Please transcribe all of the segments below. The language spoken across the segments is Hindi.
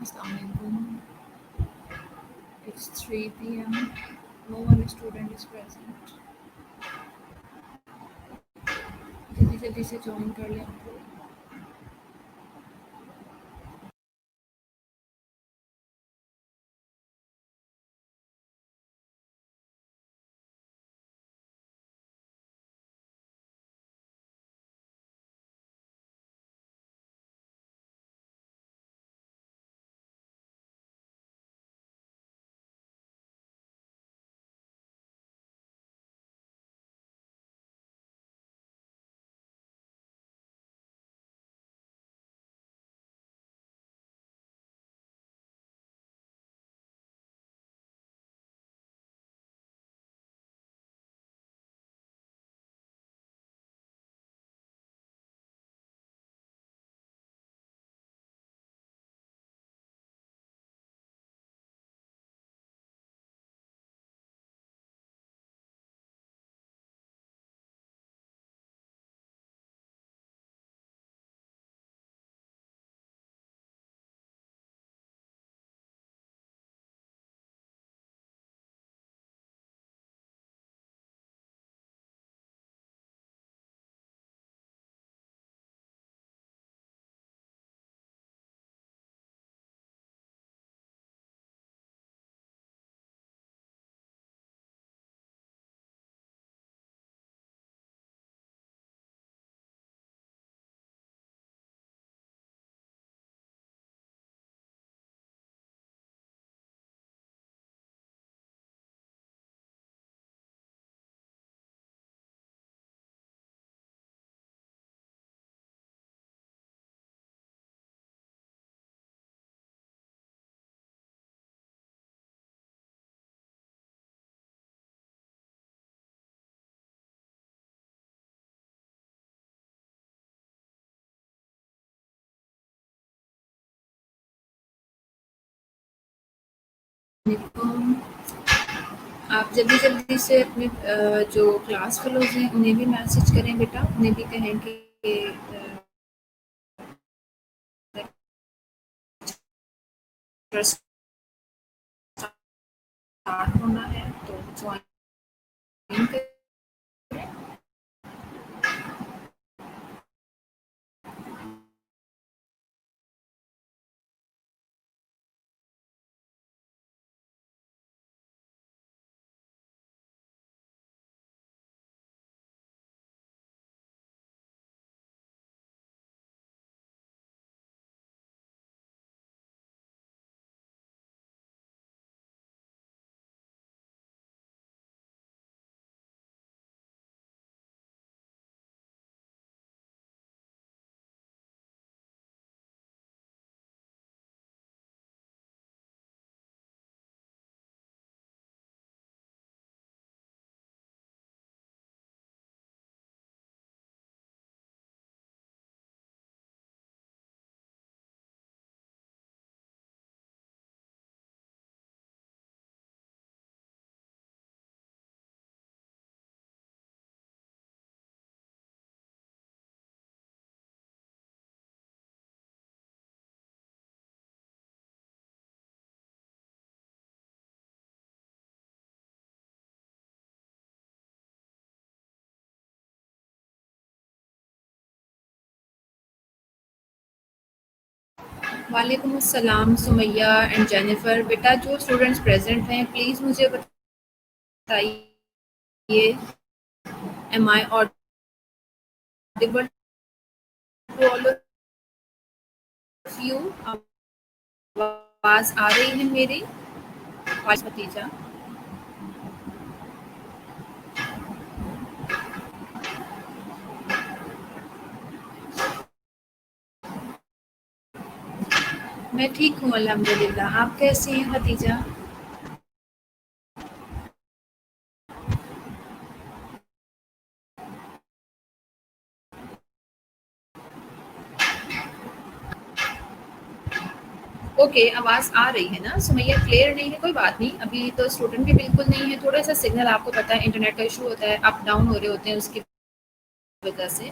Assalamu alaikum. It's 3 p.m. No one student is present. जल्दी जल्दी से ज्वाइन कर लें आप लोग. आप जल्दी जल्दी से अपने जो क्लास फेलोज हैं उन्हें भी मैसेज करें बेटा, उन्हें भी कहें कि स्टार्ट होना है तो ज्वाइन करें. वालेकुम अस्सलाम सुमैया एंड जेनिफर. बेटा जो स्टूडेंट्स प्रेजेंट हैं प्लीज़ मुझे बताइए, am I audible to all of you? आवाज़ आ रही है मेरी? भतीजा मैं ठीक हूँ अल्हम्दुलिल्लाह. आप कैसी हैं भतीजा? ओके, आवाज़ आ रही है ना सुमैया? क्लियर नहीं है? कोई बात नहीं, अभी तो स्टूडेंट भी बिल्कुल नहीं है. थोड़ा सा सिग्नल, आपको पता है इंटरनेट का इशू होता है, अप डाउन हो रहे होते हैं, उसकी वजह से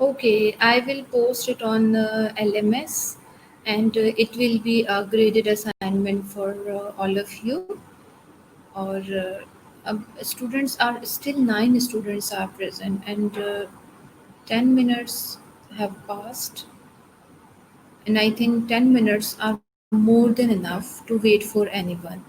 Okay, I will post it on LMS and it will be a graded assignment for all of you. Or students are still 9 students are present and 10 minutes have passed, and I think 10 minutes are more than enough to wait for anyone.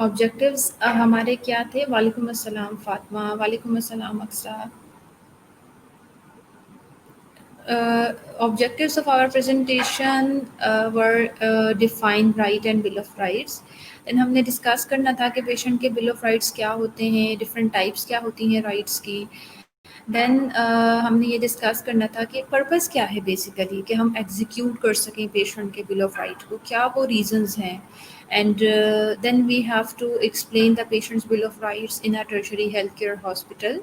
Objectives हमारे क्या थे? वालेकुम अस्सलाम फातिमा, वालेकुम अस्सलाम Aqsa. Objectives of our presentation were define right and bill of rights. Then हमने डिस्कस करना था कि पेशेंट के बिल ऑफ राइट्स क्या होते हैं, डिफरेंट टाइप्स क्या होती हैं राइट्स की. देन हमने ये डिस्कस करना था कि पर्पस क्या है बेसिकली, कि हम एग्जीक्यूट कर सकें पेशेंट के बिल ऑफ राइट को, क्या वो रीजंस हैं. And then we have to explain the patients bill of rights in a tertiary health care hospital.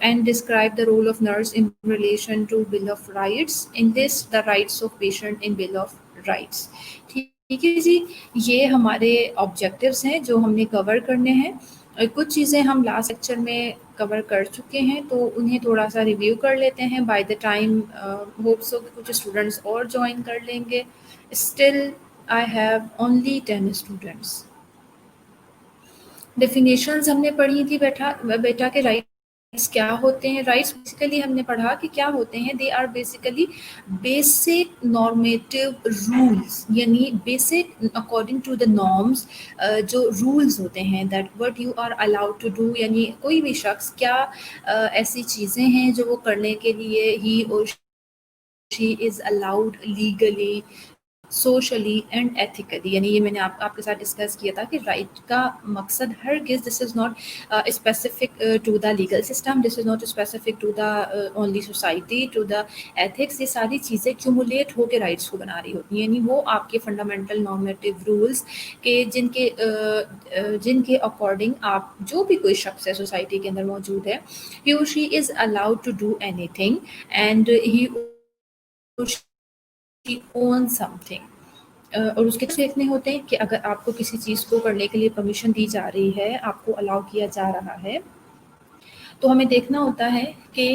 And describe the role of nurse in relation to Bill of Rights. In this, the rights of patient in Bill of Rights. ठीक है जी, ये हमारे ऑब्जेक्टिव्स हैं जो हमने कवर करने हैं. कुछ चीज़ें हम लास्ट लेक्चर में कवर कर चुके हैं, तो उन्हें थोड़ा सा रिव्यू कर लेते हैं. By the time hope so कि कुछ स्टूडेंट्स और ज्वाइन कर लेंगे. Still I have only 10 students. Definitions हमने पढ़ी थी बेटा के राइट्स क्या होते हैं. राइट्स बेसिकली हमने पढ़ा कि क्या होते हैं. They are basically basic normative rules, यानी basic according to the norms जो रूल्स होते हैं, that what you are allowed to do, यानी कोई भी शख्स क्या ऐसी चीज़ें हैं जो वो करने के लिए ही और she is allowed legally, socially and ethically. यानी ये मैंने आपके साथ डिस्कस किया था कि राइट का मकसद हरगिज़ this is not specific to the legal system, this is not specific to the only society, to the ethics. ये सारी चीज़ें क्यूमुलेट होकर राइट्स को बना रही होती हैं, यानी वो आपके फंडामेंटल नॉर्मेटिव रूल्स के जिनके अकॉर्डिंग आप जो भी कोई शख्स है सोसाइटी के अंदर मौजूद है, ही और she is allowed to do anything and he own something. और उसके देखने होते हैं कि अगर आपको किसी चीज़ को करने के लिए परमिशन दी जा रही है, आपको अलाउ किया जा रहा है, तो हमें देखना होता है कि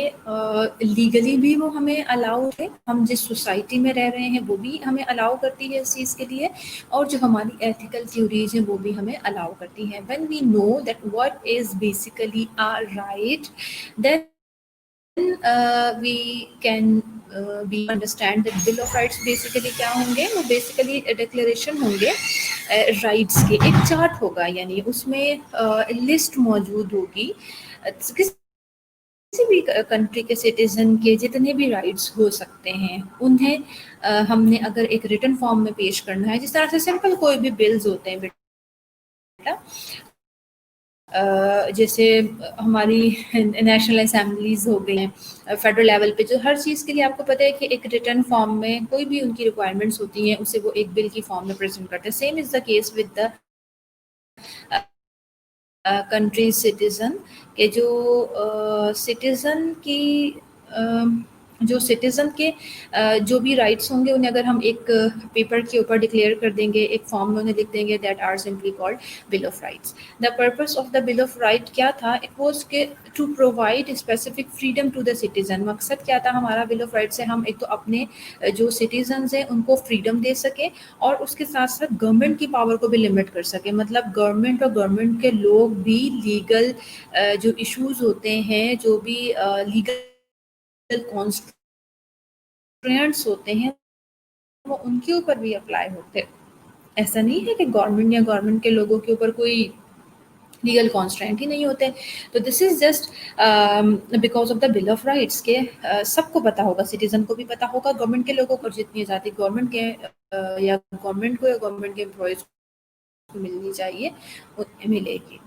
लीगली भी वो हमें अलाउ है, हम जिस सोसाइटी में रह रहे हैं वो भी हमें अलाउ करती है इस चीज़ के लिए, और जो हमारी एथिकल थ्योरीज हैं वो भी हमें अलाउ करती हैं. When we know that what is basically our right, then we can we understand that bill of rights basically क्या होंगे. वो बेसिकली डिक्लेरेशन होंगे राइट्स के. एक चार्ट होगा, यानी उसमें लिस्ट मौजूद होगी किसी भी कंट्री के सिटीजन के जितने भी राइट्स हो सकते हैं, उन्हें हमने अगर एक रिटन फॉर्म में पेश करना है, जिस तरह से सिंपल कोई भी बिल्स होते हैं बेटा, जैसे हमारी नेशनल असेंबलीज हो गई हैं फेडरल लेवल पे, जो हर चीज़ के लिए आपको पता है कि एक रिटर्न फॉर्म में कोई भी उनकी रिक्वायरमेंट्स होती हैं, उसे वो एक बिल की फॉर्म में प्रेजेंट करते हैं. Same is the case with the country citizen, के जो सिटीज़न की जो सिटीज़न के जो भी राइट्स होंगे, उन्हें अगर हम एक पेपर के ऊपर डिक्लेयर कर देंगे, एक फॉर्म में उन्हें लिख देंगे, that are simply called bill of rights. The purpose of the bill of right क्या था? इट वाज के to provide specific freedom to the citizen. मकसद क्या था हमारा बिल ऑफ राइट से? हम एक तो अपने जो सिटीजन्स हैं उनको फ्रीडम दे सकें, और उसके साथ साथ गवर्नमेंट की पावर को भी लिमिट कर सकें. मतलब गवर्नमेंट और गवर्नमेंट के लोग भी लीगल जो इश्यूज होते हैं, जो भी लीगल कॉन्स्ट्रेंट्स होते हैं, वो उनके ऊपर भी अप्लाई होते हैं. ऐसा नहीं है कि गवर्नमेंट या गवर्नमेंट के लोगों के ऊपर कोई लीगल कॉन्स्ट्रेंट ही नहीं होते. तो this is just because of the bill of rights के सबको पता होगा, सिटीजन को भी पता होगा, गवर्नमेंट के लोगों को जितनी आज़ादी गवर्नमेंट के या गवर्नमेंट को या गवर्नमेंट के एम्प्लॉयज़ को मिलनी चाहिए उन्हें मिलेगी.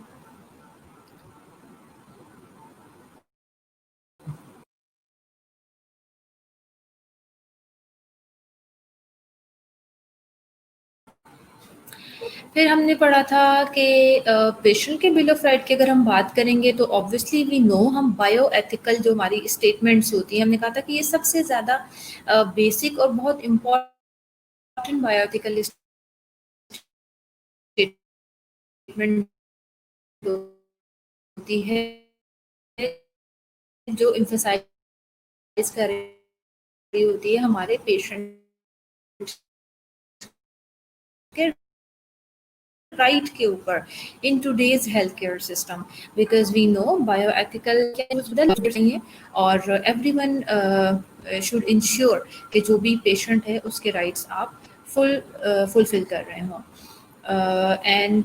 फिर हमने पढ़ा था कि पेशेंट के बिल ऑफ राइट की अगर हम बात करेंगे, तो ऑब्वियसली वी नो हम बायो एथिकल जो हमारी स्टेटमेंट्स होती हैं, हमने कहा था कि ये सबसे ज़्यादा बेसिक और बहुत इम्पोर्टेंट बायो एथिकल स्टेटमेंट होती है, जो एम्फसाइज कर रही होती है हमारे पेशेंट के राइट के ऊपर in today's health care system. Because we know bio ethical चाहिए, और एवरीवन शुड इंश्योर कि जो भी पेशेंट है उसके राइट्स आप फुलफिल कर रहे हों. And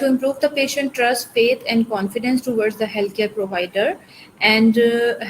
To improve the patient trust, faith and confidence towards the healthcare provider and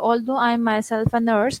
although I am myself a nurse,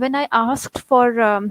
when I asked for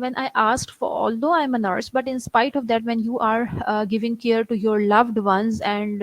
when I asked for, although I am a nurse, but in spite of that when you are giving care to your loved ones and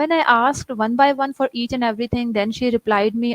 when I asked one by one for each and everything, then she replied me,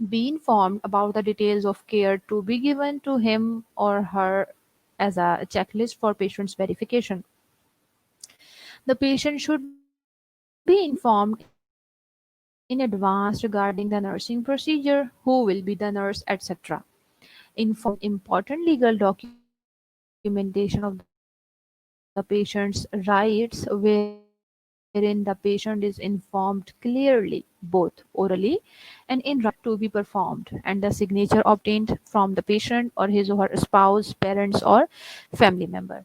be informed about the details of care to be given to him or her as a checklist for patient's verification. The patient should be informed in advance regarding the nursing procedure, who will be the nurse, etc. Important legal documentation of the patient's rights, wherein the patient is informed clearly, both orally and in writing, to be performed, and the signature obtained from the patient or his or her spouse, parents or family member.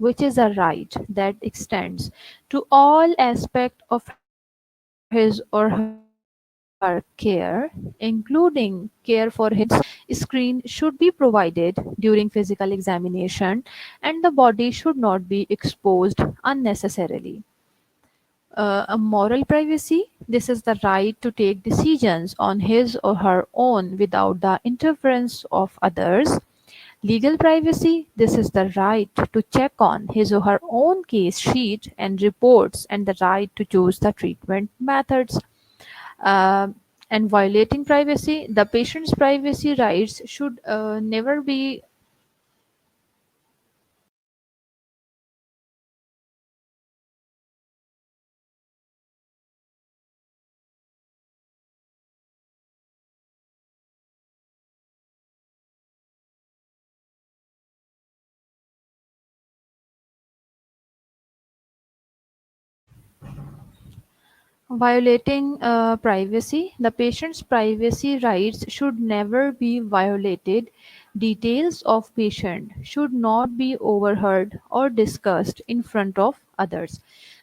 which is a right that extends to all aspect of his or her care, including care for his screen should be provided during physical examination, and the body should not be exposed unnecessarily. A moral privacy, this is the right to take decisions on his or her own without the interference of others. Legal privacy, this is the right to check on his or her own case sheet and reports, and the right to choose the treatment methods. Uh, and violating privacy, the patient's privacy rights should never be. Violating privacy, the patient's privacy rights should never be violated. Details of patient should not be overheard or discussed in front of others.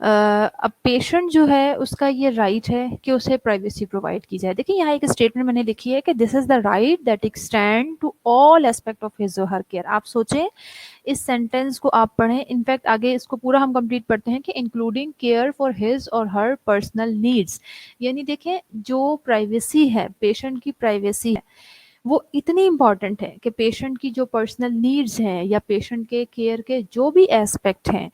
अब पेशेंट जो है उसका ये राइट है कि उसे प्राइवेसी प्रोवाइड की जाए। देखिए यहाँ एक स्टेटमेंट मैंने लिखी है कि this is the right that extend to all aspect of his और हर केयर। आप सोचें, इस सेंटेंस को आप पढ़ें, इनफैक्ट आगे इसको पूरा हम कंप्लीट पढ़ते हैं कि इंक्लूडिंग केयर फॉर हिज और हर पर्सनल नीड्स। यानी देखें, जो प्राइवेसी है, पेशेंट की प्राइवेसी है, वो इतनी इम्पॉर्टेंट है कि पेशेंट की जो पर्सनल नीड्स हैं या पेशेंट के केयर के जो भी एस्पेक्ट हैं,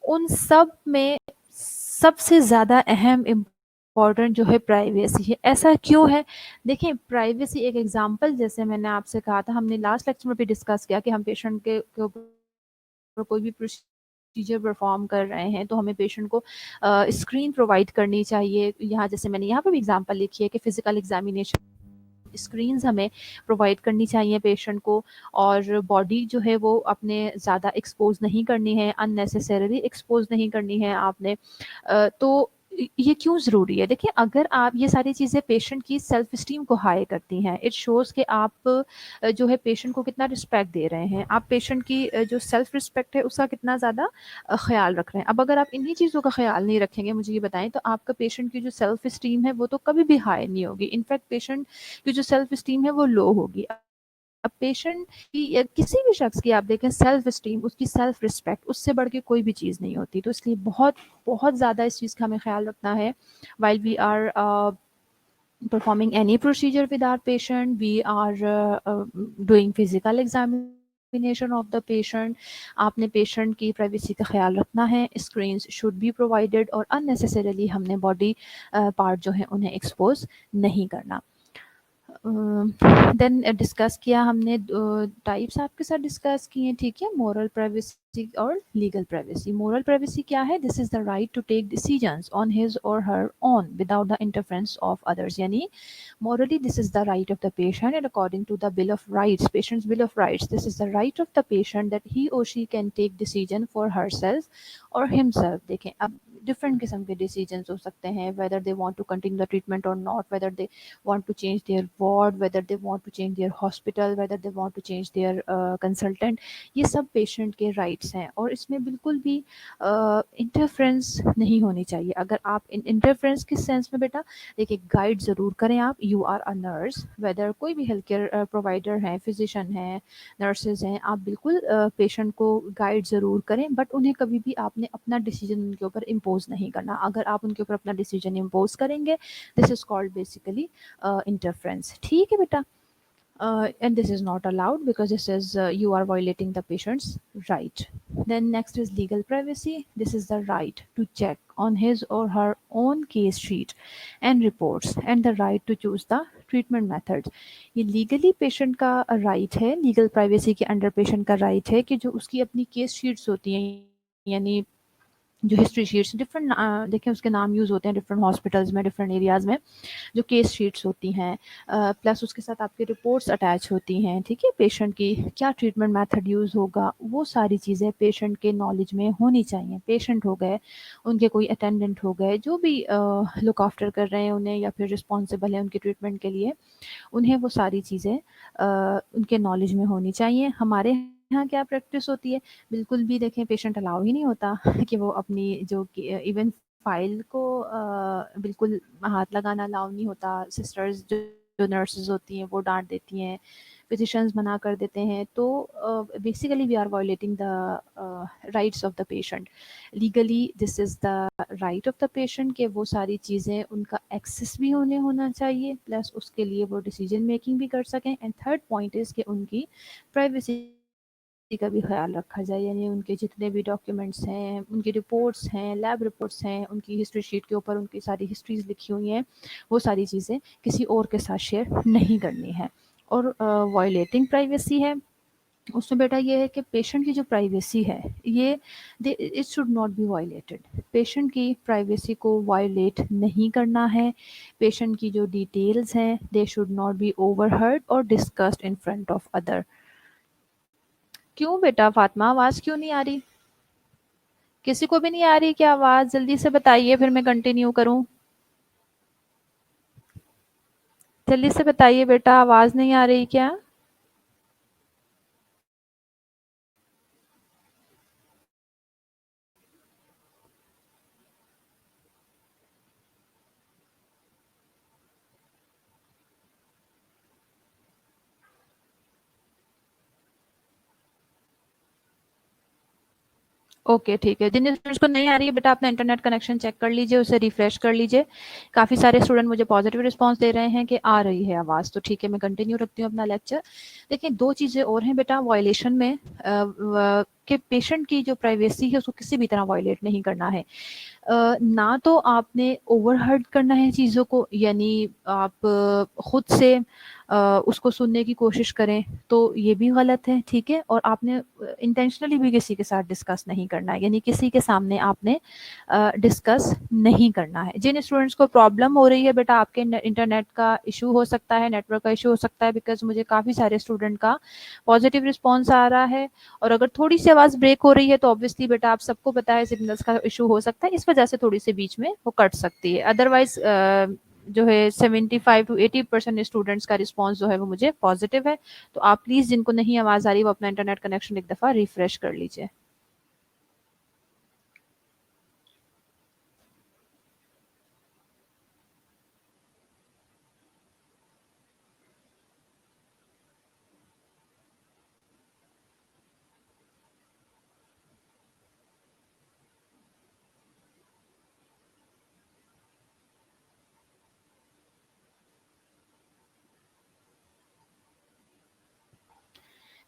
उन सब में सबसे ज़्यादा अहम इम्पॉर्टेंट जो है प्राइवेसी है। ऐसा क्यों है? देखिए, प्राइवेसी एक एग्जांपल, जैसे मैंने आपसे कहा था, हमने लास्ट लेक्चर में भी डिस्कस किया कि हम पेशेंट के ऊपर कोई भी प्रोसीजर परफॉर्म कर रहे हैं तो हमें पेशेंट को स्क्रीन प्रोवाइड करनी चाहिए। यहाँ जैसे मैंने यहाँ पर भी एग्जांपल लिखी है कि फिजिकल एग्जामिनेशन स्क्रीन्स हमें प्रोवाइड करनी चाहिए पेशेंट को, और बॉडी जो है वो अपने ज़्यादा एक्सपोज नहीं करनी है, अननेसेसरीली एक्सपोज नहीं करनी है आपने। तो ये क्यों ज़रूरी है? देखिए, अगर आप ये सारी चीज़ें पेशेंट की सेल्फ स्टीम को हाई करती हैं, इट शोज़ कि आप जो है पेशेंट को कितना रिस्पेक्ट दे रहे हैं, आप पेशेंट की जो सेल्फ रिस्पेक्ट है उसका कितना ज़्यादा ख्याल रख रहे हैं। अब अगर आप इन्हीं चीज़ों का ख्याल नहीं रखेंगे, मुझे ये बताएं, तो आपका पेशेंट की जो सेल्फ स्टीम है वो तो कभी भी हाई नहीं होगी। इनफैक्ट पेशेंट की जो सेल्फ स्टीम है वो लो होगी। अब पेशेंट की या किसी भी शख्स की आप देखें, सेल्फ स्टीम, उसकी सेल्फ रिस्पेक्ट, उससे बढ़ के कोई भी चीज़ नहीं होती। तो इसलिए बहुत बहुत ज़्यादा इस चीज़ का हमें ख्याल रखना है while we are performing any procedure with our patient, we are doing physical examination of the patient। आपने पेशेंट की प्राइवेसी का ख्याल रखना है, स्क्रीन्स शुड बी प्रोवाइडेड, और अननेसेसरीली हमने बॉडी पार्ट जो है उन्हें एक्सपोज नहीं करना। देन डिस्कस किया हमने, टाइप्स आपके साथ डिस्कस किए, ठीक है, मोरल प्राइवेसी और लीगल प्राइवेसी। मोरल प्राइवेसी क्या है? This is the right to take decisions on his और her own without the interference of others. यानी morally this is the right of the patient, and according to the bill of rights, patient's bill of rights, this is the right of the patient that he or she can take decision for herself or himself। देखें, अब डिफरेंट किस्म के डिसीजन हो सकते हैं, whether they want to continue the treatment or not, whether they want to change their ward, whether they want to change their hospital, whether they want to change their consultant। ये सब पेशेंट के राइट्स हैं और इसमें बिल्कुल भी इंटरफेरेंस नहीं होनी चाहिए। अगर आप इंटरफेरेंस किस सेंस में बेटा, देखिए, गाइड ज़रूर करें आप, you are a nurse, whether कोई भी हेल्थ केयर प्रोवाइडर हैं, फिजिशियन हैं, नर्सेज हैं, आप बिल्कुल पेशेंट को गाइड ज़रूर करें, बट उन्हें कभी भी आपने अपना डिसीजन उनके ऊपर इम्पोज नहीं करना। अगर आप उनके ऊपर अपना डिसीजन इम्पोज करेंगे, this is called basically interference। ठीक है बेटा, and this is not allowed because this is you are violating the patient's right। Then next is legal privacy। This is the right to check on his or her own case sheet and reports and the right to choose the treatment methods। ये लीगली पेशेंट का राइट है, लीगल प्राइवेसी के अंडर पेशेंट का राइट है कि जो उसकी अपनी केस शीट्स होती हैं, यानी जो हिस्ट्री शीट्स, डिफरेंट देखें उसके नाम यूज़ होते हैं डिफरेंट हॉस्पिटल्स में, डिफरेंट एरियाज़ में, जो केस शीट्स होती हैं, प्लस उसके साथ आपकी रिपोर्ट्स अटैच होती हैं, ठीक है, पेशेंट की क्या ट्रीटमेंट मेथड यूज़ होगा, वो सारी चीज़ें पेशेंट के नॉलेज में होनी चाहिए। पेशेंट हो गए, उनके कोई अटेंडेंट हो गए, जो भी लुक आफ्टर कर रहे हैं उन्हें या फिर रिस्पॉन्सिबल है उनके ट्रीटमेंट के लिए, उन्हें वो सारी चीज़ें उनके नॉलेज में होनी चाहिए। हमारे यहाँ क्या प्रैक्टिस होती है, बिल्कुल भी देखें पेशेंट अलाउ ही नहीं होता कि वो अपनी जो इवन फाइल को बिल्कुल हाथ लगाना अलाउ नहीं होता। सिस्टर्स जो नर्सेज होती हैं वो डांट देती हैं, फिजिशियंस मना कर देते हैं। तो basically we are violating the rights of the patient. Legally this is the right of the patient कि वो सारी चीज़ें उनका एक्सेस भी होना चाहिए, प्लस उसके लिए वो डिसीजन मेकिंग भी कर सकें। एंड थर्ड पॉइंट इज़ कि उनकी प्राइवेसी का भी ख्याल रखा जाए, यानी उनके जितने भी डॉक्यूमेंट्स हैं, उनकी रिपोर्ट्स हैं, लैब रिपोर्ट्स हैं, उनकी हिस्ट्री शीट के ऊपर उनकी सारी हिस्ट्रीज लिखी हुई हैं, वो सारी चीज़ें किसी और के साथ शेयर नहीं करनी है। और वायलेटिंग प्राइवेसी है, उसमें बेटा ये है कि पेशेंट की जो प्राइवेसी है ये it should not be violated. Patient की प्राइवेसी को वायलेट नहीं करना है। पेशेंट की जो डिटेल्स हैं they should not be overheard और discussed in front of other. क्यों बेटा फातिमा, आवाज़ क्यों नहीं आ रही? किसी को भी नहीं आ रही क्या आवाज़? जल्दी से बताइए फिर मैं कंटिन्यू करूं। जल्दी से बताइए बेटा, आवाज़ नहीं आ रही क्या? ओके, ठीक है। जिन स्टूडेंट्स को नहीं आ रही है बेटा, अपना इंटरनेट कनेक्शन चेक कर लीजिए, उसे रिफ्रेश कर लीजिए। काफ़ी सारे स्टूडेंट मुझे पॉजिटिव रिस्पांस दे रहे हैं कि आ रही है आवाज़, तो ठीक है, मैं कंटिन्यू रखती हूँ अपना लेक्चर। देखिए, दो चीज़ें और हैं बेटा वायलेशन में, कि पेशेंट की जो प्राइवेसी है उसको किसी भी तरह वायलेट नहीं करना है। ना तो आपने ओवरहर्ड करना है चीज़ों को, यानी आप खुद से उसको सुनने की कोशिश करें, तो ये भी गलत है, ठीक है। और आपने इंटेंशनली भी किसी के साथ डिस्कस नहीं करना है, यानी किसी के सामने आपने डिस्कस नहीं करना है। जिन स्टूडेंट्स को प्रॉब्लम हो रही है बेटा, आपके इंटरनेट का इशू हो सकता है, नेटवर्क का इशू हो सकता है, बिकॉज मुझे काफ़ी सारे स्टूडेंट का पॉजिटिव रिस्पॉन्स आ रहा है। और अगर थोड़ी सी आवाज़ ब्रेक हो रही है तो ऑब्वियसली बेटा आप सबको पता है सिग्नल्स का इशू हो सकता है, इस वजह से थोड़ी सी बीच में वो कट सकती है। अदरवाइज जो है 75 to 80% स्टूडेंट्स का रिस्पॉन्स जो है वो मुझे पॉजिटिव है। तो आप प्लीज़ जिनको नहीं आवाज़ आ रही वो अपना इंटरनेट कनेक्शन एक दफ़ा रिफ्रेश कर लीजिए।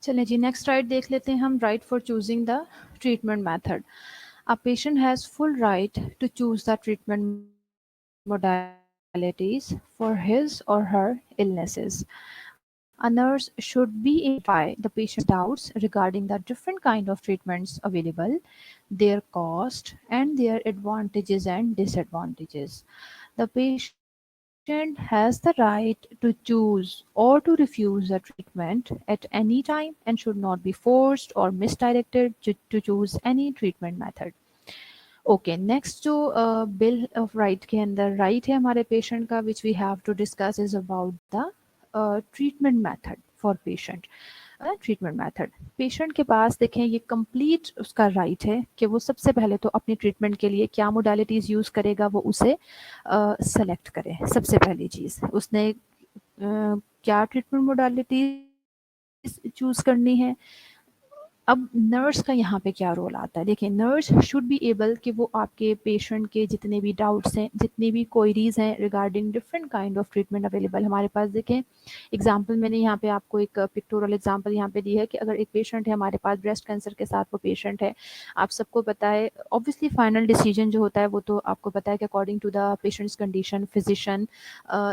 चलें जी, नेक्स्ट राइट देख लेते हैं हम। Right for choosing the treatment method. A patient has full right to choose the treatment modalities for his or her illnesses. A nurse should be able to clarify the patient's doubts regarding the different kind of treatments available, their cost, and their advantages and disadvantages. The patient has the right to choose or to refuse the treatment at any time and should not be forced or misdirected to choose any treatment method. Okay, next जो बिल ऑफ राइट के अंदर राइट है हमारे पेशेंट का, which we have to discuss is about the treatment method for patient. Treatment method, patient के पास देखें ये कंप्लीट उसका राइट है कि वो सबसे पहले तो अपनी ट्रीटमेंट के लिए क्या मोडालिटीज़ यूज़ करेगा वो उसे सेलेक्ट करे। सबसे पहली चीज़ उसने क्या ट्रीटमेंट मोडालिटीज़ चूज़ करनी है। अब नर्स का यहाँ पे क्या रोल आता है, देखिए नर्स शुड बी एबल कि वो आपके पेशेंट के जितने भी डाउट्स हैं, जितनी भी क्वेरीज हैं regarding different kind of treatment available हमारे पास। देखें एग्जांपल मैंने यहाँ पे आपको एक पिक्टोरल एग्जांपल यहाँ पे दी है कि अगर एक पेशेंट है हमारे पास ब्रेस्ट कैंसर के साथ, वो पेशेंट है, आप सबको पता है ऑब्वियसली फाइनल डिसीजन जो होता है वो तो आपको पता है कि according to the patient's condition physician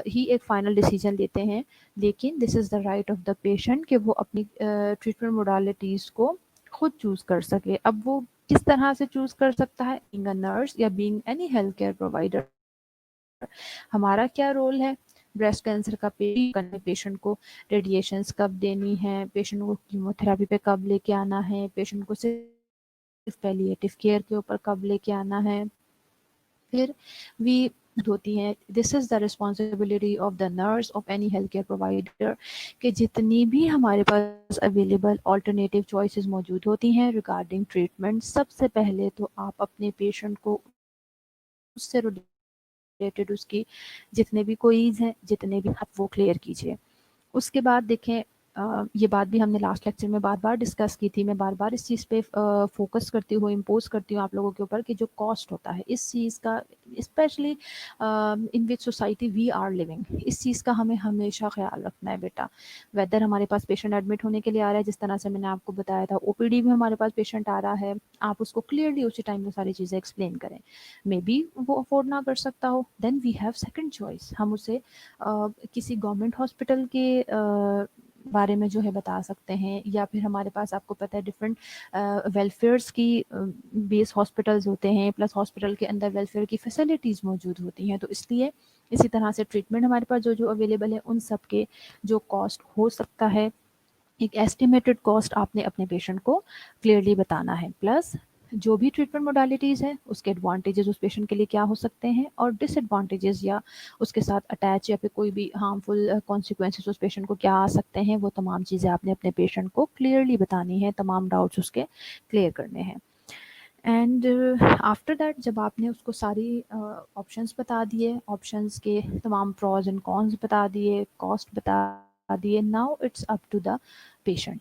ही एक फाइनल डिसीजन लेते हैं। लेकिन this is the right of the patient कि वो अपनी ट्रीटमेंट मोडालिटीज़ को खुद चूज़ कर सके। अब वो किस तरह से चूज़ कर सकता है, बीइंग अ नर्स या being any health care provider. हमारा क्या रोल है, ब्रेस्ट कैंसर का पेशेंट को रेडिएशंस कब देनी है, पेशेंट को कीमोथेरेपी पे कब लेके आना है, पेशेंट को सिर्फ पैलिएटिव केयर के ऊपर कब लेके आना है। फिर वी होती हैं, this is the responsibility of the nurse of any health care provider कि जितनी भी हमारे पास अवेलेबल ऑल्टरनेटिव चॉइसेस मौजूद होती हैं रिगार्डिंग ट्रीटमेंट, सबसे पहले तो आप अपने पेशेंट को उससे रिलेटेड उसकी जितने भी क्वेरीज हैं, जितने भी आप वो क्लियर कीजिए। उसके बाद देखें ये बात भी हमने लास्ट लेक्चर में बार बार डिस्कस की थी, मैं बार बार इस चीज़ पे फोकस करती हूँ, इम्पोज करती हूँ आप लोगों के ऊपर कि जो कॉस्ट होता है इस चीज़ का, specially in which society we are living, इस चीज़ का हमें हमेशा ख्याल रखना है बेटा। वेदर हमारे पास पेशेंट एडमिट होने के लिए आ रहा है, जिस तरह से मैंने आपको बताया था ओपीडी में हमारे पास पेशेंट आ रहा है, आप उसको क्लियरली उसी टाइम में सारी चीज़ें एक्सप्लेन करें। मे बी वो अफोर्ड ना कर सकता हो, then we have second choice, हम उसे किसी गवर्नमेंट हॉस्पिटल के बारे में जो है बता सकते हैं, या फिर हमारे पास आपको पता है डिफरेंट वेलफेयर्स की बेस हॉस्पिटल्स होते हैं, प्लस हॉस्पिटल के अंदर वेलफेयर की फैसिलिटीज़ मौजूद होती हैं। तो इसलिए इसी तरह से ट्रीटमेंट हमारे पास जो जो अवेलेबल है उन सब के जो कॉस्ट हो सकता है, एक एस्टिमेटेड कॉस्ट आपने अपने पेशेंट को क्लियरली बताना है, प्लस जो भी ट्रीटमेंट मोडालिटीज़ हैं उसके एडवांटेजेस उस पेशेंट के लिए क्या हो सकते हैं और डिसएडवांटेजेस या उसके साथ अटैच या फिर कोई भी हार्मफुल कॉन्सिक्वेंसेस उस पेशेंट को क्या आ सकते हैं, वो तमाम चीज़ें आपने अपने पेशेंट को क्लियरली बतानी है, तमाम डाउट्स उसके क्लियर करने हैं। एंड आफ्टर दैट जब आपने उसको सारी ऑप्शंस बता दिए, ऑप्शंस के तमाम प्रॉज एंड कॉन्स बता दिए, कॉस्ट बता दिए, now it's up to the patient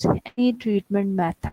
any treatment method.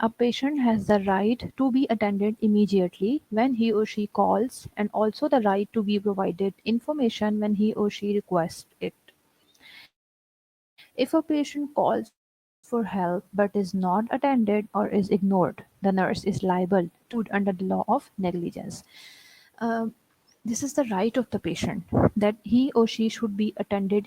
A patient has the right to be attended immediately when he or she calls and also the right to be provided information when he or she requests it. If a patient calls for help but is not attended or is ignored, the nurse is liable to sue under the law of negligence. Uh, this is the right of the patient that he or she should be attended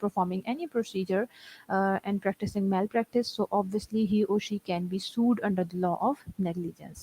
performing any procedure and practicing malpractice, so obviously he or she can be sued under the law of negligence.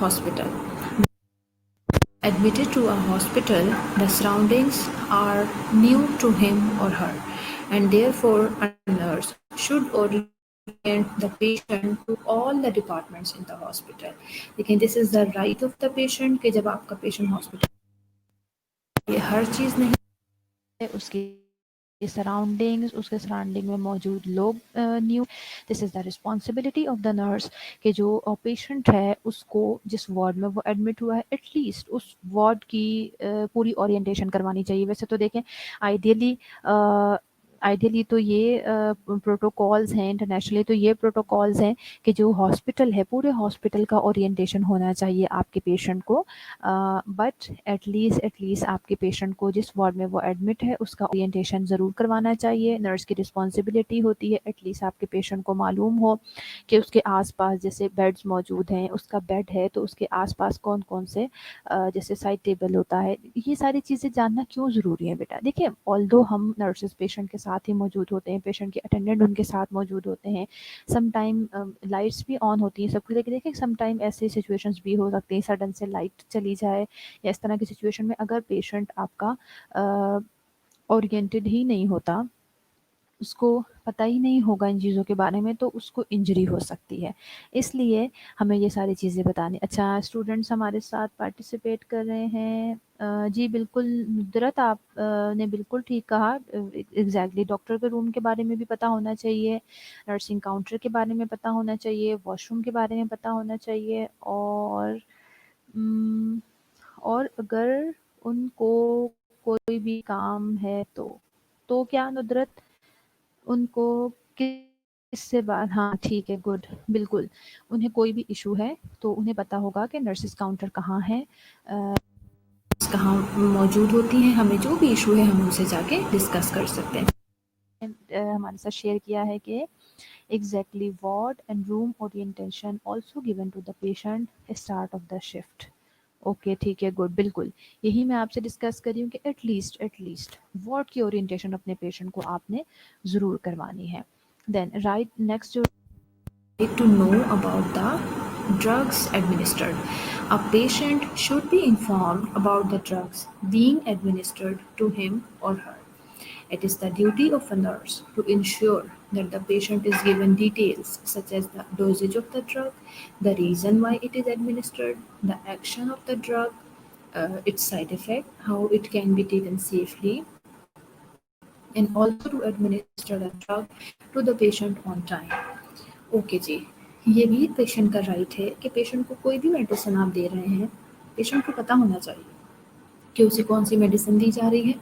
hospital admitted to a hospital, the surroundings are new to him or her, and therefore a nurse should orient the patient to all the departments in the hospital. लेकिन this is the right of the patient कि जब आपका patient hospital ये हर चीज़ नहीं उसके सराउंडिंग्स, उसके सराउंडिंग में मौजूद लोग new. This is the responsibility of the nurse कि जो पेशेंट है उसको जिस वार्ड में वो एडमिट हुआ है एटलीस्ट उस वार्ड की पूरी ओरिएंटेशन करवानी चाहिए। वैसे तो देखें आइडियली आइडियली तो ये प्रोटोकॉल्स हैं इंटरनेशनली, तो ये प्रोटोकॉल्स हैं कि जो हॉस्पिटल है पूरे हॉस्पिटल का ओरिएंटेशन होना चाहिए आपके पेशेंट को, बट एटलीस्ट आपके पेशेंट को जिस वार्ड में वो एडमिट है उसका ओरिएंटेशन ज़रूर करवाना चाहिए। नर्स की रिस्पॉन्सिबिलिटी होती है एटलीस्ट आपके पेशेंट को मालूम हो कि उसके आसपास जैसे बेड्स मौजूद हैं, उसका बेड है तो उसके आसपास कौन कौन से जैसे साइड टेबल होता है, ये सारी चीज़ें जानना क्यों ज़रूरी है बेटा। देखिए ऑल्दो हम नर्सेज पेशेंट के साथ ही मौजूद होते हैं, पेशेंट के अटेंडेंट उनके साथ मौजूद होते हैं, सम टाइम लाइट्स भी ऑन होती हैं सबकी, लेकिन देखिए सम टाइम ऐसी सिचुएशंस भी हो सकती हैं सडन से लाइट चली जाए या इस तरह की सिचुएशन में अगर पेशेंट आपका ओरिएंटेड ही नहीं होता, उसको पता ही नहीं होगा इन चीज़ों के बारे में, तो उसको इंजरी हो सकती है। इसलिए हमें ये सारी चीज़ें बतानी। अच्छा स्टूडेंट्स हमारे साथ पार्टिसिपेट कर रहे हैं। जी बिल्कुल नुदरत आप ने बिल्कुल ठीक कहा। एग्जैक्टली डॉक्टर के रूम के बारे में भी पता होना चाहिए, नर्सिंग काउंटर के बारे में पता होना चाहिए, वॉशरूम के बारे में पता होना चाहिए, उम, और अगर उनको कोई भी काम है तो क्या नुदरत? उनको किससे बात, हाँ ठीक है गुड, बिल्कुल उन्हें कोई भी इशू है तो उन्हें पता होगा कि नर्सिस काउंटर कहाँ है, कहाँ मौजूद होती हैं, हमें जो भी इशू है हम उनसे जाके डिस्कस कर सकते हैं। हमारे साथ शेयर किया है कि exactly ward and room orientation also given to the patient start of the shift. Okay ठीक है गुड, बिल्कुल यही मैं आपसे डिस्कस कर रही हूँ कि एटलीस्ट वार्ड की ओरिएंटेशन अपने पेशेंट को आपने ज़रूर करवानी है। देन राइट नेक्स्ट जो to know about the drugs administered. A patient should be informed about the drugs being administered to him or her. It is the duty of a nurse to ensure that the patient is given details such as the dosage of the drug, the reason why it is administered, the action of the drug, its side effect, how it can be taken safely, and also to administer the drug to the patient on time. Okay ji, ये भी पेशेंट का राइट है कि पेशेंट को कोई भी मेडिसिन आप दे रहे हैं, पेशेंट को पता होना चाहिए कि उसे कौन सी मेडिसिन दी जा रही है,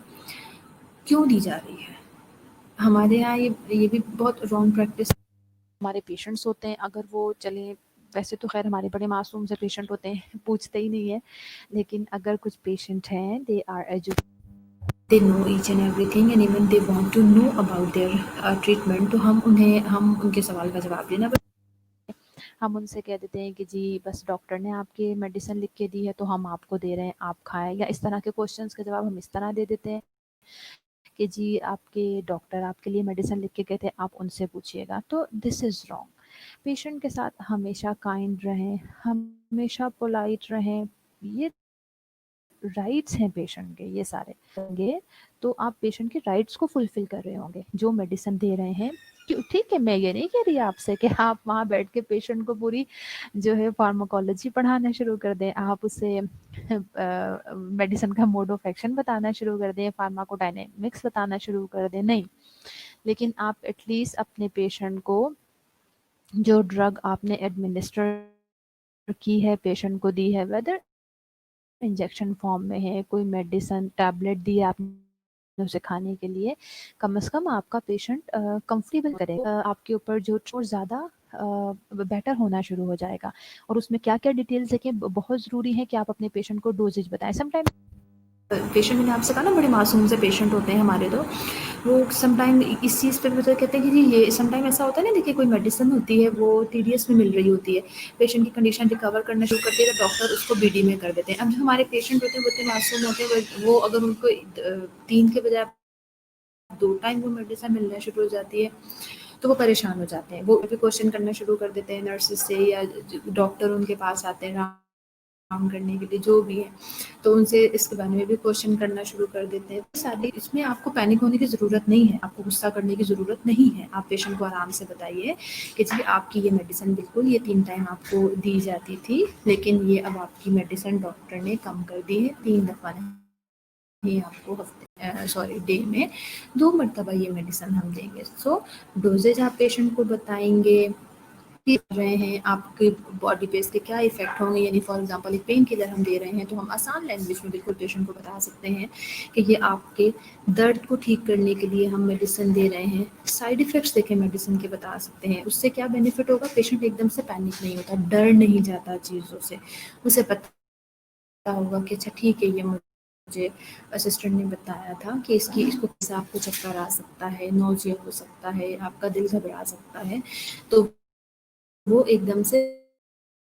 क्यों दी जा रही है। हमारे यहाँ ये भी बहुत रॉन्ग प्रैक्टिस। हमारे पेशेंट्स होते हैं अगर वो चले, वैसे तो खैर हमारे बड़े मासूम से पेशेंट होते हैं पूछते ही नहीं है, लेकिन अगर कुछ पेशेंट हैं they are educated, they know each and everything and even they want to know about their treatment, तो हम उनके सवाल का जवाब देना हम उनसे कह देते हैं कि जी बस डॉक्टर ने आपके मेडिसिन लिख के दी है तो हम आपको दे रहे हैं आप खाएं, या इस तरह के क्वेश्चंस के जवाब हम इस तरह दे देते हैं कि जी आपके डॉक्टर आपके लिए मेडिसिन लिख के गए थे आप उनसे पूछिएगा। तो दिस इज़ रॉन्ग। पेशेंट के साथ हमेशा काइंड रहें, हमेशा पोलाइट रहें, ये राइट्स हैं पेशेंट के, ये सारे होंगे तो आप पेशेंट के राइट्स को फुलफिल कर रहे होंगे जो मेडिसिन दे रहे हैं। क्यों ठीक है, मैं ये नहीं कह रही आपसे कि आप वहाँ बैठ के पेशेंट को पूरी जो है फार्माकोलॉजी पढ़ाना शुरू कर दें, आप उसे मेडिसिन का मोड ऑफ एक्शन बताना शुरू कर दें, फार्माकोडायनेमिक्स बताना शुरू कर दें, नहीं। लेकिन आप एटलीस्ट अपने पेशेंट को जो ड्रग आपने एडमिनिस्टर की है, पेशेंट को दी है, वेदर इंजेक्शन फॉर्म में है, कोई मेडिसिन टैबलेट दी है आपने उसे खाने के लिए, कम से कम आपका पेशेंट कंफर्टेबल करे, आपके ऊपर जो और ज़्यादा बेटर होना शुरू हो जाएगा। और उसमें क्या-क्या डिटेल्स है कि बहुत ज़रूरी है कि आप अपने पेशेंट को डोजेज बताएं। समटाइम पेशेंट, मैंने आपसे कहा ना बड़े मासूम से पेशेंट होते हैं हमारे, तो वो समटाइम इस चीज़ पे भी तो कहते हैं कि जी ये समटाइम ऐसा होता है ना, देखिए कोई मेडिसिन होती है वो टीडीएस में मिल रही होती है, पेशेंट की कंडीशन रिकवर करना शुरू करती है तो डॉक्टर उसको बीडी में कर देते हैं। अब जो हमारे पेशेंट होते हैं वो इतने मासूम होते हैं, वो अगर उनको 3 के बजाय 2 टाइम वो मेडिसिन मिलना शुरू हो जाती है तो वो परेशान हो जाते हैं, वो भी क्वेश्चन करना शुरू कर देते हैं नर्सेस से, या डॉक्टर उनके पास आते हैं काम करने के लिए जो भी है, तो उनसे इसके बारे में भी क्वेश्चन करना शुरू कर देते हैं। सारी इसमें आपको पैनिक होने की ज़रूरत नहीं है, आपको गुस्सा करने की ज़रूरत नहीं है। आप पेशेंट को आराम से बताइए कि जी आपकी ये मेडिसिन बिल्कुल ये 3 टाइम आपको दी जाती थी, लेकिन ये अब आपकी मेडिसिन डॉक्टर ने कम कर दी है, 3 दफ़ा नहीं आपको डे में 2 मरतबा ये मेडिसिन हम देंगे। सो डोजेज आप पेशेंट को बताएँगे कर रहे हैं, आपके बॉडी पे इसके क्या इफ़ेक्ट होंगे। यानी फॉर एग्जांपल एक पेन किलर हम दे रहे हैं, तो हम आसान लैंग्वेज में बिल्कुल पेशेंट को बता सकते हैं कि ये आपके दर्द को ठीक करने के लिए हम मेडिसिन दे रहे हैं। साइड इफ़ेक्ट्स देखें मेडिसिन के बता सकते हैं, उससे क्या बेनिफिट होगा। पेशेंट एकदम से पैनिक नहीं होता, डर नहीं जाता चीज़ों से, उसे पता होगा कि अच्छा ठीक है, ये मुझे असिस्टेंट ने बताया था कि इसको कैसे आपको चक्कर आ सकता है, नोज़िया हो सकता है, आपका दिल घबरा सकता है, तो वो एकदम से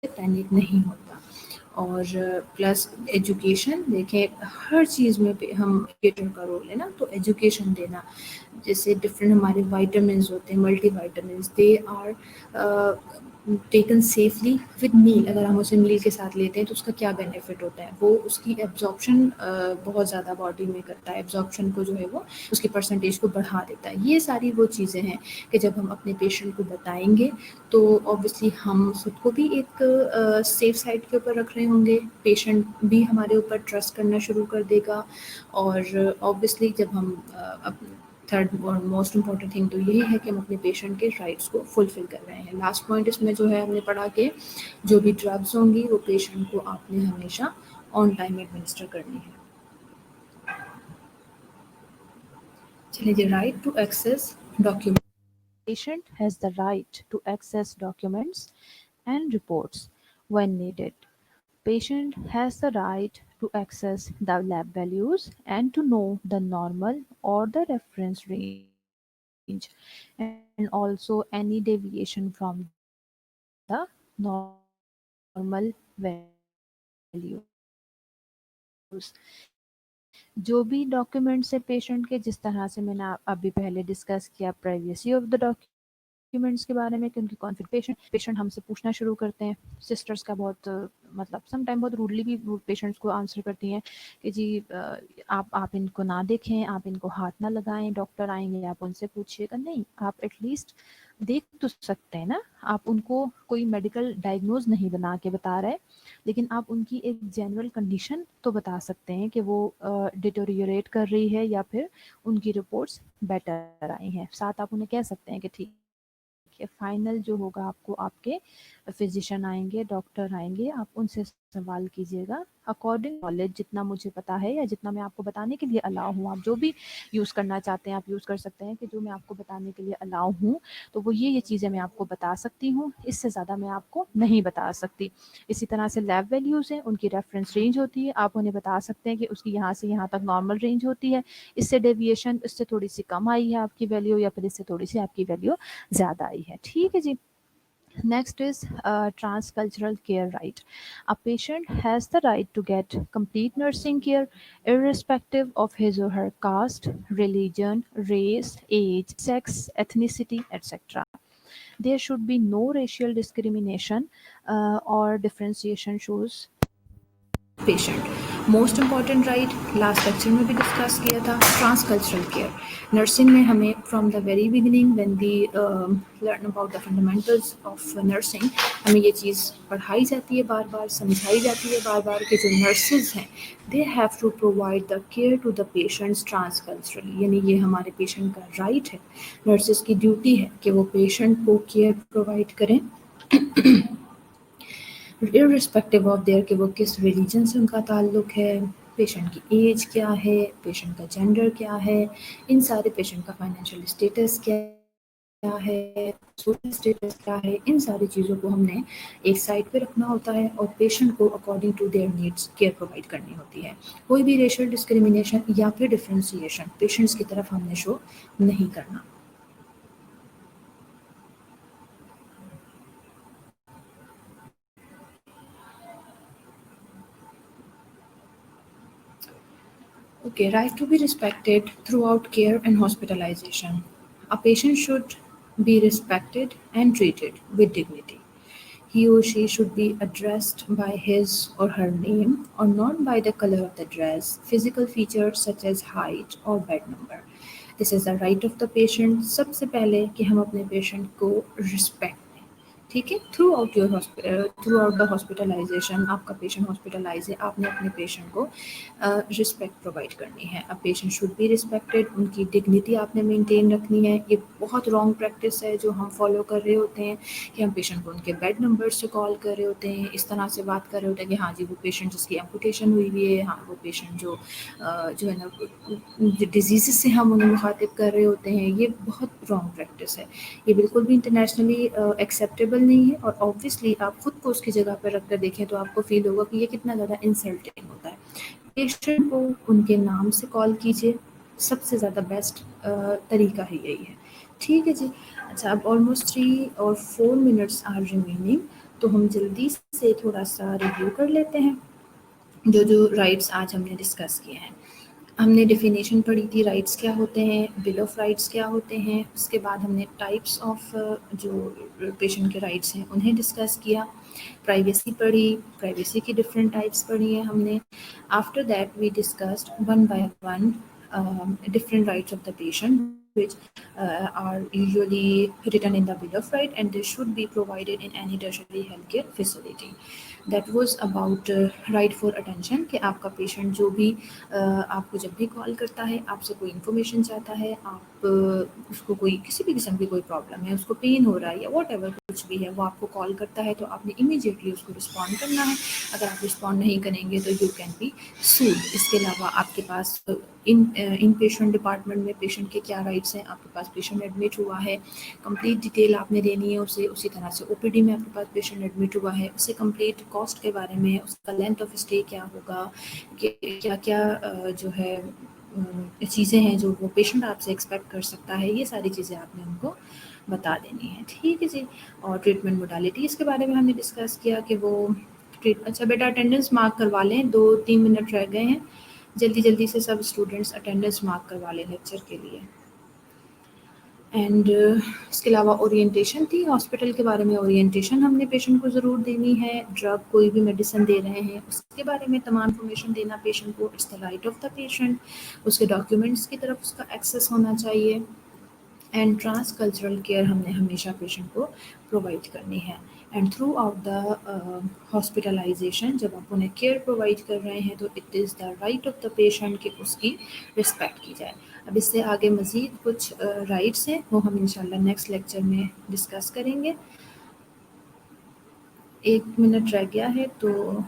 पैनिक नहीं होता। और प्लस एजुकेशन देखें, हर चीज़ में हम एजुकेटर का रोल है ना, तो एजुकेशन देना, जैसे डिफरेंट हमारे विटामिन्स होते हैं, multi vitamins, they are taken safely with meal. अगर हम उसे मील के साथ लेते हैं तो उसका क्या बेनिफिट होता है, वो उसकी एब्जॉर्प्शन बहुत ज़्यादा बॉडी में करता है, एब्जॉर्प्शन को जो है वो उसकी परसेंटेज को बढ़ा देता है। ये सारी वो चीज़ें हैं कि जब हम अपने पेशेंट को बताएंगे तो ऑब्वियसली हम खुद को भी एक सेफ साइड के ऊपर रख रहे होंगे, पेशेंट भी हमारे ऊपर ट्रस्ट करना शुरू कर देगा। और ऑब्वियसली जब हम थर्ड और मोस्ट इम्पॉर्टेंट थिंग तो यही है कि हम अपने पेशेंट के राइट्स को फुलफिल कर रहे हैं। लास्ट पॉइंट इसमें जो है हमने पढ़ा कि जो भी ड्रग्स होंगी वो पेशेंट को आपने हमेशा ऑन टाइम एडमिनिस्टर करनी है। चलिए जी, right to access document. Patient has the right to access documents and reports when needed. Patient has the right to access the lab values and to know the normal or the reference range, and also any deviation from the normal values. जो भी डॉक्यूमेंट्स है पेशेंट के, जिस तरह से मैंने अभी पहले डिस्कस किया प्राइवेसी ऑफ द डॉक्यूमेंट्स के बारे में, कि उनकी कॉन्फिडेंस पेशेंट हमसे पूछना शुरू करते हैं। सिस्टर्स का बहुत मतलब सम टाइम बहुत रूडली भी पेशेंट्स को आंसर करती हैं कि जी आप इनको ना देखें, आप इनको हाथ ना लगाएं, डॉक्टर आएंगे आप उनसे पूछिएगा। नहीं, आप एटलीस्ट देख तो सकते हैं ना, आप उनको कोई मेडिकल डायग्नोज नहीं बना के बता रहे, लेकिन आप उनकी एक जनरल कंडीशन तो बता सकते हैं कि वो डिटोरियोरेट कर रही है या फिर उनकी रिपोर्ट्स बेटर आई हैं। साथ आप उन्हें कह सकते हैं कि ठीक है, फाइनल जो होगा आपको आपके फिजिशियन आएंगे, डॉक्टर आएंगे, आप उनसे सवाल कीजिएगा अकॉर्डिंग नॉलेज। जितना मुझे पता है या जितना मैं आपको बताने के लिए अलाउ हूँ, आप जो भी यूज़ करना चाहते हैं आप यूज़ कर सकते हैं कि जो मैं आपको बताने के लिए अलाउ हूँ, तो वो ये चीज़ें मैं आपको बता सकती हूँ, इससे ज़्यादा मैं आपको नहीं बता सकती। इसी तरह से लैब वैल्यूज़ हैं, उनकी रेफरेंस रेंज होती है, आप उन्हें बता सकते हैं कि उसकी यहाँ से यहाँ तक नॉर्मल रेंज होती है, इससे डेविएशन इससे थोड़ी सी कम आई है आपकी वैल्यू, या फिर इससे थोड़ी सी आपकी वैल्यू ज़्यादा आई है। ठीक है जी। Next is transcultural care right. A patient has the right to get complete nursing care irrespective of his or her caste, religion, race, age, sex, ethnicity, etc. There should be no racial discrimination or differentiation shows. Patient most important right, last lecture में भी डिस्कस किया था। ट्रांस कल्चरल केयर नर्सिंग में हमें from the very beginning when we learn about the fundamentals of nursing, हमें ये चीज़ पढ़ाई जाती है, बार बार समझाई जाती है, बार बार कि जो नर्सेज हैं they have to provide the care to the patients transculturally. यानी ये हमारे पेशेंट का राइट है, नर्सेज की ड्यूटी है कि वो पेशेंट को केयर प्रोवाइड करें इर्रिस्पेक्टिव ऑफ देयर कि वो किस रिलीजन से उनका ताल्लुक़ है, पेशेंट की एज क्या है, पेशेंट का जेंडर क्या है, इन सारे पेशेंट का फाइनेंशियल स्टेटस क्या है, सोशल स्टेटस क्या है, इन सारी चीज़ों को हमने एक साइड पे रखना होता है और पेशेंट को according to their needs care provide करनी होती है। कोई भी रेशियल डिस्क्रिमिनेशन या फिर डिफ्रेंसिएशन पेशेंट्स की तरफ हमने शो नहीं करना। Okay, right to be respected throughout care and hospitalization. A patient should be respected and treated with dignity. He or she should be addressed by his or her name or not by the color of the dress, physical features such as height or bed number. This is the right of the patient. सबसे पहले कि हम अपने पेशेंट को रिस्पेक्ट दें, ठीक है। थ्रू आउट द हॉस्पिटलाइजेशन, आपका पेशेंट हॉस्पिटलाइज है, आपने अपने पेशेंट को रिस्पेक्ट प्रोवाइड करनी है। A patient should be respected, उनकी डिग्निटी आपने मेंटेन रखनी है। ये बहुत रॉन्ग प्रैक्टिस है जो हम फॉलो कर रहे होते हैं कि हम पेशेंट को उनके बेड नंबर से कॉल कर रहे होते हैं, इस तरह से बात कर रहे होते हैं कि हाँ जी वो पेशेंट जिसकी एम्पुटेशन हुई हुई है, हाँ वो पेशेंट जो है ना डिजीज़ से हम उन्हें मुखातिब कर रहे होते हैं। ये बहुत रॉन्ग प्रैक्टिस है, ये बिल्कुल भी इंटरनेशनली एक्सेप्टेबल नहीं है। और ऑब्वियसली आप खुद को उसकी जगह पर रख कर देखें तो आपको फील होगा कि ये कितना ज़्यादा इंसल्टिंग होता है। पेशेंट को उनके नाम से कॉल कीजिए, सबसे ज़्यादा बेस्ट तरीका ही यही है, ठीक है जी। अच्छा, अब ऑलमोस्ट 3 और 4 मिनट्स आर रिमेनिंग, तो हम जल्दी से थोड़ा सा रिव्यू कर लेते हैं जो राइट्स आज हमने डिस्कस किए हैं। हमने डेफिनेशन पढ़ी थी, राइट्स क्या होते हैं, बिल ऑफ राइट्स क्या होते हैं, उसके बाद हमने टाइप्स ऑफ जो पेशेंट के राइट्स हैं उन्हें डिस्कस किया, प्राइवेसी पढ़ी, प्राइवेसी की डिफरेंट टाइप्स पढ़ी हैं हमने। After that we discussed one by one different rights of the patient which are usually written in the bill of right and they should be provided in any tertiary healthcare facility. That was about right for attention कि आपका पेशेंट जो भी आपको जब भी कॉल करता है, आपसे कोई इन्फॉर्मेशन चाहता है, आप उसको कोई किसी भी किस्म की कोई प्रॉब्लम है, उसको पेन हो रहा है या वॉट एवर कुछ भी है, वो आपको कॉल करता है तो आपने इमीडिएटली उसको रिस्पॉन्ड करना है। अगर आप रिस्पॉन्ड नहीं करेंगे तो यू कैन बी सूड। इसके अलावा आपके पास इन पेशेंट डिपार्टमेंट में पेशेंट के क्या राइट्स हैं, आपके पास पेशेंट एडमिट हुआ है, कंप्लीट डिटेल आपने देनी है उसे। उसी तरह से ओपीडी में आपके पास पेशेंट एडमिट हुआ है, उससे कंप्लीट कॉस्ट के बारे में, उसका लेंथ ऑफ स्टे क्या होगा, कि क्या क्या जो है चीज़ें हैं जो वो पेशेंट आपसे एक्सपेक्ट कर सकता है, ये सारी चीज़ें आपने उनको बता देनी है, ठीक है जी। और ट्रीटमेंट मोडालिटीज़ के बारे में हमने डिस्कस किया कि वो अच्छा बेटा अटेंडेंस मार्क करवा लें, 2-3 मिनट रह गए हैं, जल्दी जल्दी से सब स्टूडेंट्स अटेंडेंस मार्क करवा लें लेक्चर के लिए। एंड इसके अलावा ओरिएंटेशन थी, हॉस्पिटल के बारे में ओरिएंटेशन हमने पेशेंट को ज़रूर देनी है। ड्रग कोई भी मेडिसिन दे रहे हैं उसके बारे में तमाम इन्फॉर्मेशन देना पेशेंट को, it's the right of the patient. उसके डॉक्यूमेंट्स की तरफ उसका एक्सेस होना चाहिए। एंड ट्रांस कल्चरल केयर हमने हमेशा पेशेंट को प्रोवाइड करनी है। And throughout the hospitalization जब आप उन्हें केयर प्रोवाइड कर रहे हैं तो it is the right of the patient कि उसकी रिस्पेक्ट की जाए। अब इससे आगे मज़ीद कुछ राइट्स हैं वो हम इंशाल्लाह नेक्स्ट लेक्चर में डिस्कस करेंगे। 1 मिनट रह गया है तो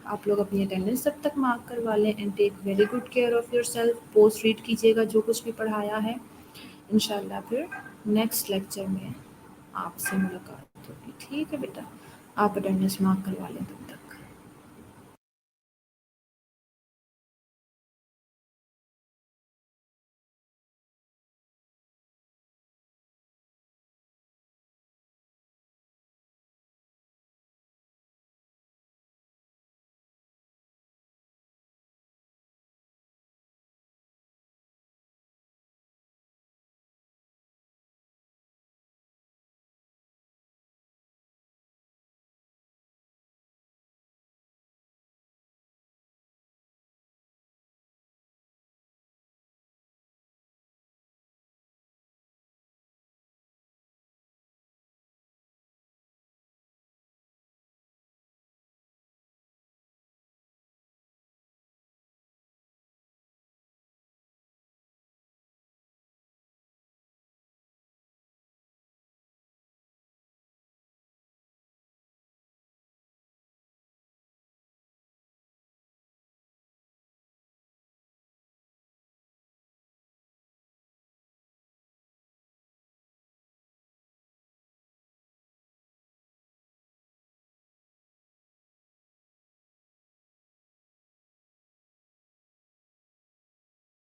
आप लोग अपनी अटेंडेंस तब तक मार्क करवा लें and take very good care of yourself. Post read कीजिएगा जो कुछ भी पढ़ाया है, इंशाल्लाह फिर नेक्स्ट लेक्चर में आपसे मुलाकात होगी, ठीक है बेटा। आप अटेंडेंस मार्क करवा लें।